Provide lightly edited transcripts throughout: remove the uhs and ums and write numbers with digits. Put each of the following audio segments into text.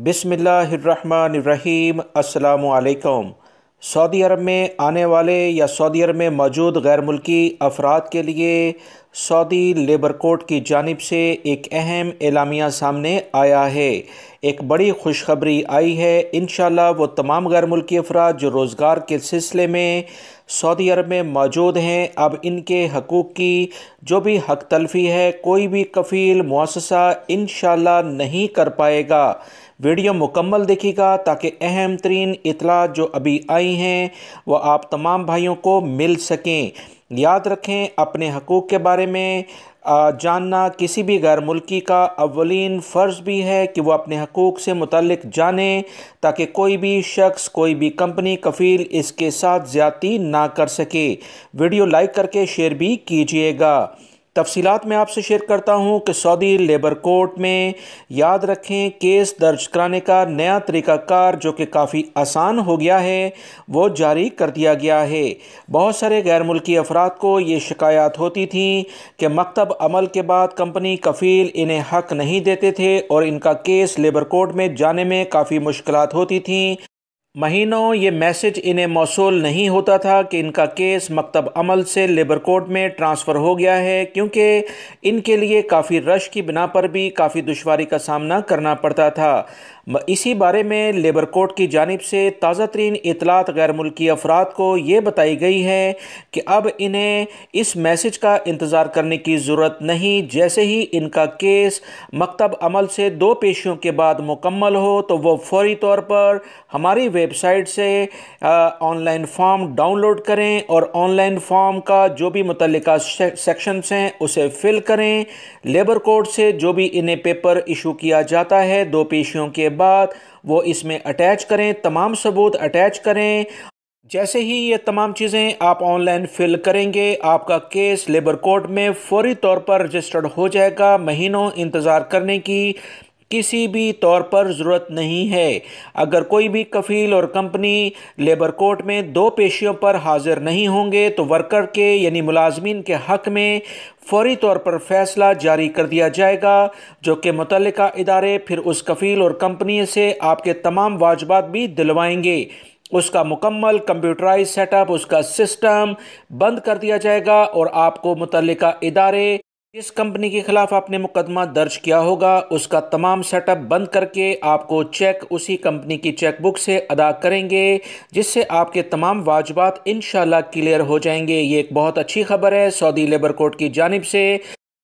بسم اللہ الرحمن الرحیم۔ السلام علیکم۔ سعودی عرب میں آنے والے یا سعودی عرب میں موجود غیر ملکی افراد کے لیے سعودی لیبر کورٹ کی جانب سے ایک اہم اعلامیہ سامنے آیا ہے۔ ایک بڑی خوشخبری آئی ہے۔ انشاءاللہ وہ تمام غیر ملکی افراد جو روزگار کے سلسلے میں سعودی عرب میں موجود ہیں، اب ان کے حقوق کی جو بھی حق تلفی ہے کوئی بھی کفیل مؤسسہ انشاءاللہ نہیں کر پائے گا۔ ویڈیو مکمل دیکھیے گا تاکہ اہم ترین اطلاعات جو ابھی آئی ہیں وہ آپ تمام بھائیوں کو مل سکیں۔ یاد رکھیں، اپنے حقوق کے بارے میں جاننا کسی بھی غیر ملکی کا اولین فرض بھی ہے کہ وہ اپنے حقوق سے متعلق جانیں تاکہ کوئی بھی شخص، کوئی بھی کمپنی، کفیل اس کے ساتھ زیادتی نہ کر سکے۔ ویڈیو لائک کر کے شیئر بھی کیجئے گا۔ تفصیلات میں آپ سے شیئر کرتا ہوں کہ سعودی لیبر کورٹ میں یاد رکھیں کیس درج کرانے کا نیا طریقہ کار جو کہ کافی آسان ہو گیا ہے وہ جاری کر دیا گیا ہے۔ بہت سارے غیر ملکی افراد کو یہ شکایات ہوتی تھیں کہ مکتب عمل کے بعد کمپنی کفیل انہیں حق نہیں دیتے تھے اور ان کا کیس لیبر کورٹ میں جانے میں کافی مشکلات ہوتی تھیں۔ مہینوں یہ میسج انہیں موصول نہیں ہوتا تھا کہ ان کا کیس مکتب عمل سے لیبر کورٹ میں ٹرانسفر ہو گیا ہے، کیونکہ ان کے لیے کافی رش کی بنا پر بھی کافی دشواری کا سامنا کرنا پڑتا تھا۔ اسی بارے میں لیبر کورٹ کی جانب سے تازہ ترین اطلاعات غیر ملکی افراد کو یہ بتائی گئی ہے کہ اب انہیں اس میسج کا انتظار کرنے کی ضرورت نہیں۔ جیسے ہی ان کا کیس مکتب عمل سے 2 پیشیوں کے بعد مکمل ہو تو وہ فوری طور پر ہماری ویب سائٹ سے online form download کریں اور آن لائن فارم کا جو بھی متعلقہ سیکشنز ہیں اسے فل کریں۔ لیبر کورٹ سے جو بھی انہیں پیپر ایشو کیا جاتا ہے 2 پیشیوں کے بعد وہ اس میں اٹیچ کریں، تمام ثبوت اٹیچ کریں۔ جیسے ہی یہ تمام چیزیں آپ آن لائن فل کریں گے آپ کا کیس لیبر کورٹ میں فوری طور پر رجسٹرڈ ہو جائے گا۔ مہینوں انتظار کرنے کی کسی بھی طور پر ضرورت نہیں ہے۔ اگر کوئی بھی کفیل اور کمپنی لیبر کورٹ میں 2 پیشیوں پر حاضر نہیں ہوں گے تو ورکر کے یعنی ملازمین کے حق میں فوری طور پر فیصلہ جاری کر دیا جائے گا، جو کہ متعلقہ ادارے پھر اس کفیل اور کمپنی سے آپ کے تمام واجبات بھی دلوائیں گے۔ اس کا مکمل کمپیوٹرائز سیٹ اپ، اس کا سسٹم بند کر دیا جائے گا اور آپ کو متعلقہ ادارے جس کمپنی کے خلاف آپ نے مقدمہ درج کیا ہوگا اس کا تمام سیٹ اپ بند کر کے آپ کو چیک اسی کمپنی کی چیک بک سے ادا کریں گے، جس سے آپ کے تمام واجبات انشاءاللہ کلیئر ہو جائیں گے۔ یہ ایک بہت اچھی خبر ہے سعودی لیبر کورٹ کی جانب سے،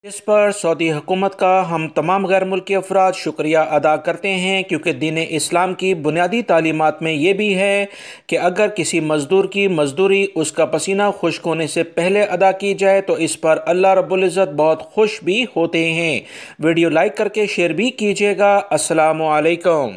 اس پر سعودی حکومت کا ہم تمام غیر ملکی افراد شکریہ ادا کرتے ہیں، کیونکہ دین اسلام کی بنیادی تعلیمات میں یہ بھی ہے کہ اگر کسی مزدور کی مزدوری اس کا پسینہ خشک ہونے سے پہلے ادا کی جائے تو اس پر اللہ رب العزت بہت خوش بھی ہوتے ہیں۔ ویڈیو لائک کر کے شیئر بھی کیجیے گا۔ السلام علیکم۔